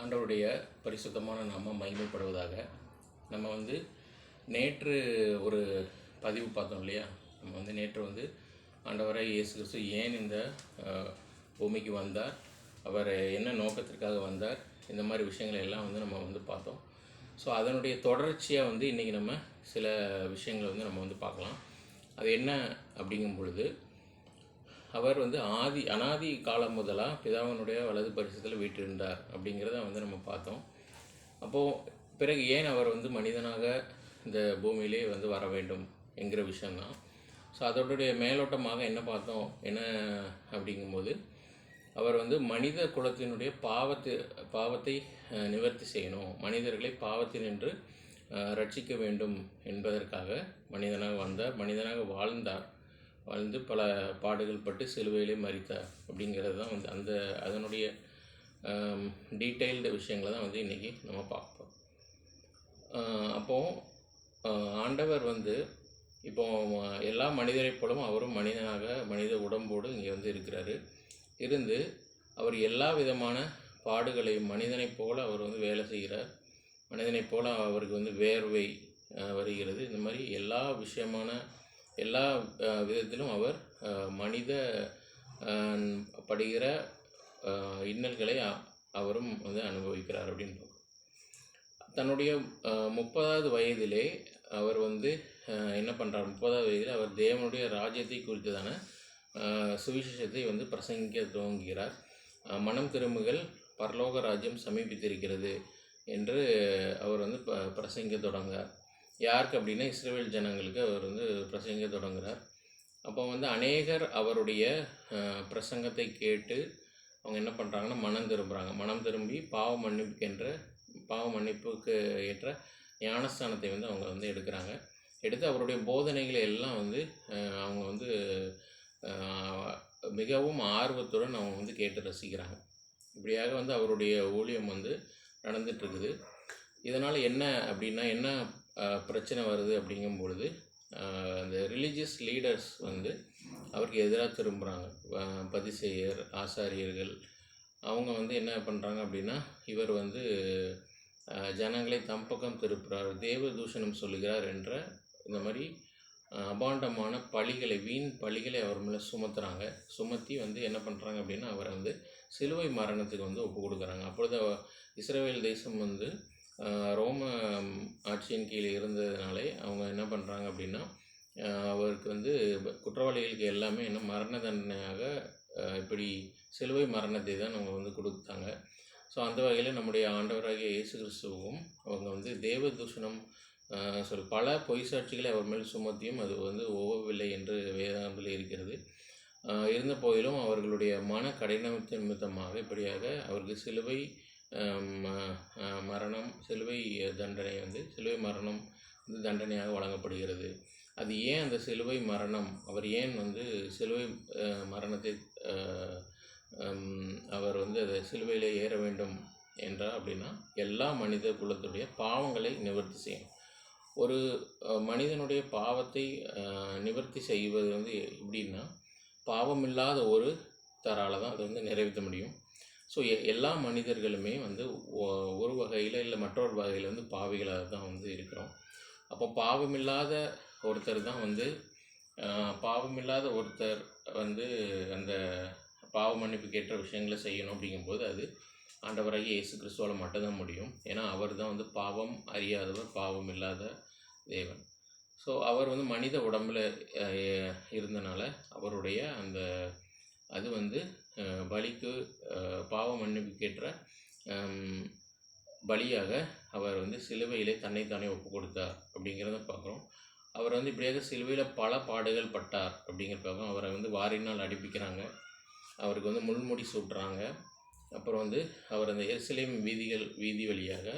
ஆண்டவருடைய பரிசுத்தமான நாமம் மகிமைப்படுவதாக. நம்ம நேற்று ஒரு பதிவு பார்த்தோம் இல்லையா? நம்ம நேற்று ஆண்டவராய் இயேசு கிறிஸ்து ஏன் இந்த பூமிக்கு வந்தார், அவர் என்ன நோக்கத்திற்காக வந்தார், இந்த மாதிரி விஷயங்களை எல்லாம் நம்ம பார்த்தோம். ஸோ அதனுடைய தொடர்ச்சியாக இன்றைக்கி நம்ம சில விஷயங்களை நம்ம பார்க்கலாம். அது என்ன அப்படிங்கும் பொழுது, அவர் அனாதி காலம் முதலாக பிதாவினுடைய வலது பரிசத்தில் வீற்றிருந்தார் அப்படிங்கிறத நம்ம பார்த்தோம். அப்போது பிறகு ஏன் அவர் மனிதனாக இந்த பூமியிலே வர வேண்டும் என்கிற விஷயந்தான். ஸோ அதோடைய மேலோட்டமாக என்ன பார்த்தோம் என்ன அப்படிங்கும்போது, அவர் மனித குலத்தினுடைய பாவத்தை நிவர்த்தி செய்யணும், மனிதர்களை பாவத்தினின்று ரட்சிக்க வேண்டும் என்பதற்காக மனிதனாக வந்தார், மனிதனாக வாழ்ந்து பல பாடுகள் பட்டு சிலுவையிலே மரித்தார் அப்படிங்கிறது தான் அதனுடைய டீட்டெயில்டு விஷயங்களை தான் இன்றைக்கி நம்ம பார்ப்போம். அப்போது ஆண்டவர் இப்போ எல்லா மனிதரை போலவும் அவரும் மனித உடம்போடு இங்கே இருக்கிறாரு. அவர் எல்லா விதமான பாடுகளையும் மனிதனைப் போல அவர் வேலை செய்கிறார். மனிதனைப் போல அவருக்கு வேர்வை வருகிறது. இந்த மாதிரி எல்லா விதத்திலும் அவர் மனித படுகிற இன்னல்களை அவரும் அனுபவிக்கிறார் அப்படின்னு. தன்னுடைய 30வது வயதிலே அவர் என்ன பண்ணுறார்? 30வது வயதில் அவர் தேவனுடைய ராஜ்யத்தை குறித்ததான சுவிசேஷத்தை பிரசங்கிக்க துவங்குகிறார். மனம் திரும்புகள், பரலோக ராஜ்யம் சமீபித்திருக்கிறது என்று அவர் பிரசங்கிக்க தொடங்குகிறார். யாருக்கு அப்படின்னா இஸ்ரவேல் ஜனங்களுக்கு அவர் பிரசங்கிக்க தொடங்குகிறார். அப்போ அநேகர் அவருடைய பிரசங்கத்தை கேட்டு அவங்க என்ன பண்ணுறாங்கன்னா மனம் திரும்புகிறாங்க. மனம் திரும்பி பாவ மன்னிப்புக்கு ஏற்ற ஞானஸ்தானத்தை அவங்க எடுக்கிறாங்க. எடுத்து அவருடைய போதனைகளை எல்லாம் அவங்க மிகவும் ஆர்வத்துடன் அவங்க கேட்டு ரசிக்கிறாங்க. இப்படியாக அவருடைய ஊழியம் நடந்துகிட்ருக்குது. இதனால் என்ன அப்படின்னா என்ன பிரச்சனை வருது அப்படிங்கும் பொழுது, அந்த ரிலீஜியஸ் லீடர்ஸ் அவருக்கு எதிராக திரும்புகிறாங்க. பரிசேயர், ஆசாரியர்கள் அவங்க என்ன பண்ணுறாங்க அப்படின்னா, இவர் ஜனங்களை தம் பக்கம் திருப்புறார், தேவ தூஷணம் சொல்லுகிறார் என்ற இந்த மாதிரி அபாண்டமான பழிகளை, வீண் பழிகளை அவர் மேலே சுமத்தி என்ன பண்ணுறாங்க அப்படின்னா, அவரை சிலுவை மரணத்துக்கு ஒப்பு கொடுக்குறாங்க. அப்பொழுது இஸ்ரவேல் தேசம் ரோம ஆட்சியின் கீழே இருந்ததுனாலே அவங்க என்ன பண்ணுறாங்க அப்படின்னா, அவருக்கு குற்றவாளிகளுக்கு எல்லாமே மரண தண்டனையாக இப்படி சிலுவை மரணத்தை தான் அவங்க கொடுத்தாங்க. ஸோ அந்த வகையில் நம்முடைய ஆண்டவராகிய இயேசு கிறிஸ்துவும் அவங்க தேவ தூஷணம் பல பொய் சாட்சிகளை அவர் மேல் சுமத்தியும் அது ஒவ்வவில்லை என்று வேதாகமத்தில் இருக்கிறது. இருந்த போதிலும் அவர்களுடைய மன கடினத்தின் நிமித்தமாக இப்படியாக அவருக்கு சிலுவை மரணம், சிலுவை தண்டனை சிலுவை மரணம் தண்டனையாக வழங்கப்படுகிறது. அது ஏன் அந்த சிலுவை மரணம், அவர் ஏன் சிலுவை மரணத்தை அவர் அதை சிலுவையில் ஏற வேண்டும் என்றால் அப்படின்னா, எல்லா மனித குலத்துடைய பாவங்களை நிவர்த்தி செய்யணும். ஒரு மனிதனுடைய பாவத்தை நிவர்த்தி செய்வது எப்படின்னா, பாவமில்லாத ஒரு தரால் தான் அது நிறைவேற்ற முடியும். ஸோ எல்லா மனிதர்களுமே ஒரு வகையில் இல்லை மற்றொரு வகையில் பாவிகளாக தான் இருக்கிறோம். அப்போ பாவமில்லாத ஒருத்தர் தான் பாவமில்லாத ஒருத்தர் அந்த பாவ மன்னிப்புக்கு ஏற்ற விஷயங்களை செய்யணும் அப்படிங்கும்போது அது ஆண்டவராகிய இயேசு கிறிஸ்துவால் மட்டும்தான் முடியும். ஏன்னா அவர் தான் பாவம் அறியாதவர், பாவம் இல்லாத தேவன். ஸோ அவர் மனித உடம்பில் இருந்தனால அவருடைய அது பலிக்கு பாவ மன்னிப்புக்கேற்ற பலியாக அவர் சிலுவையிலே தன்னைத்தானே ஒப்பு கொடுத்தார் அப்படிங்கிறத பார்க்குறோம். அவர் இப்படியாக சிலுவையில் பல பாடுகள் பட்டார் அப்படிங்கிற பார்க்குறோம். அவரை வாரினால் அடிப்பிக்கிறாங்க, அவருக்கு முள்முடி சூட்டுறாங்க. அப்புறம் அவர் அந்த எருசலேம் வீதி வழியாக